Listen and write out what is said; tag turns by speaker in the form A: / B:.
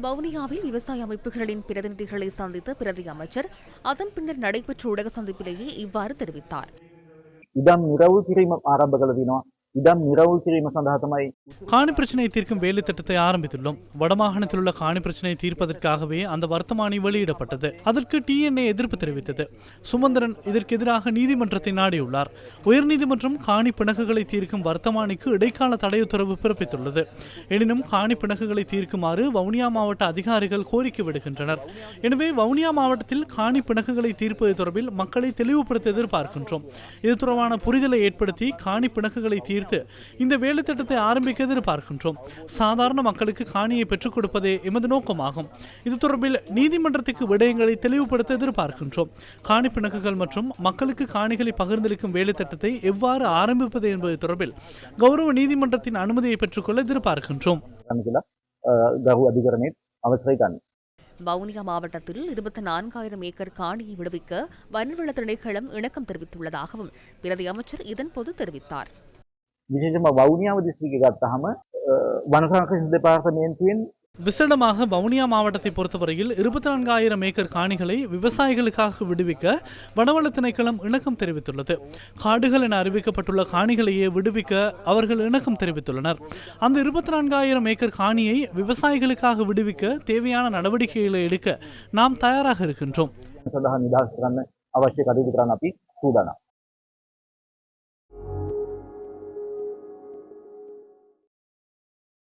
A: வவுனியாவில் விவசாய அமைப்புகளின் பிரதிநிதிகளை சந்தித்த பிரதி அமைச்சர் அதன் பின்னர் நடைபெற்ற ஊடக சந்திப்பிலேயே இவ்வாறு தெரிவித்தார்.
B: காணி பிரச்சனையை தீர்க்கும் வேலை திட்டத்தை ஆரம்பித்துள்ளோம். வடமாகாணத்தில் உள்ள காணி பிரச்சனையை தீர்ப்பதற்காகவே அந்த வர்த்தமானி வெளியிடப்பட்டது. அதற்கு டிஎன்ஏ எதிர்ப்பு தெரிவித்தது. சுமந்திரன் இதற்கு எதிராக நீதிமன்றத்தை நாடியுள்ளார். உயர்நீதிமன்றம் காணி பிணக்குகளை தீர்க்கும் வர்த்தமானிக்கு இடைக்கால தடை உத்தரவு பிறப்பித்துள்ளது. எனினும் காணி பிணக்குகளை தீர்க்குமாறு வவுனியா மாவட்ட அதிகாரிகள் கோரிக்கை விடுகின்றனர். எனவே வவுனியா மாவட்டத்தில் காணி பிணக்குகளை தீர்ப்பது தொடர்பில் மக்களை தெளிவுபடுத்த எதிர்பார்க்கின்றோம். இது தொடர்பான புரிதலை ஏற்படுத்தி காணி பிணக்குகளை தீர்த்து இந்த வேலை திட்டத்தை ஆரம்பிக்க எதிர்பார்க்கின்றோம். சாதாரண மக்களுக்கு காணியை பெற்றுக் கொடுப்பதே எமது நோக்கமாகும். இது தொடர்பில் நீதிமன்றத்துக்கு விடயங்களை தெளிவுபடுத்த எதிர்பார்க்கின்றோம். காணி பிணக்குகள் மற்றும் மக்களுக்கு காணிகளை பகிர்ந்தளிக்கும் வேலை திட்டத்தை எவ்வாறு ஆரம்பிப்பது என்பது தொடர்பில் கௌரவ நீதிமன்றத்தின் அனுமதியை பெற்றுக்கொள்ள எதிர்பார்க்கின்றோம்.
A: வவுனியா மாவட்டத்தில் 24,000 ஏக்கர் காணியை விடுவிக்க வனவள திணைக்களம் இணக்கம் தெரிவித்துள்ளதாகவும் பிரதி அமைச்சர் இதன்போது தெரிவித்தார்.
B: விசேடமாக வவுனியா மாவட்டத்தை பொறுத்தவரையில் 24,000 ஏக்கர் காணிகளை விவசாயிகளுக்காக விடுவிக்க வனவள திணைக்களம் இணக்கம் தெரிவித்துள்ளது. காடுகள் என அறிவிக்கப்பட்டுள்ள காணிகளையே விடுவிக்க அவர்கள் இணக்கம் தெரிவித்துள்ளனர். அந்த 24,000 ஏக்கர் காணியை விவசாயிகளுக்காக விடுவிக்க தேவையான நடவடிக்கைகளை எடுக்க நாம் தயாராக இருக்கின்றோம்.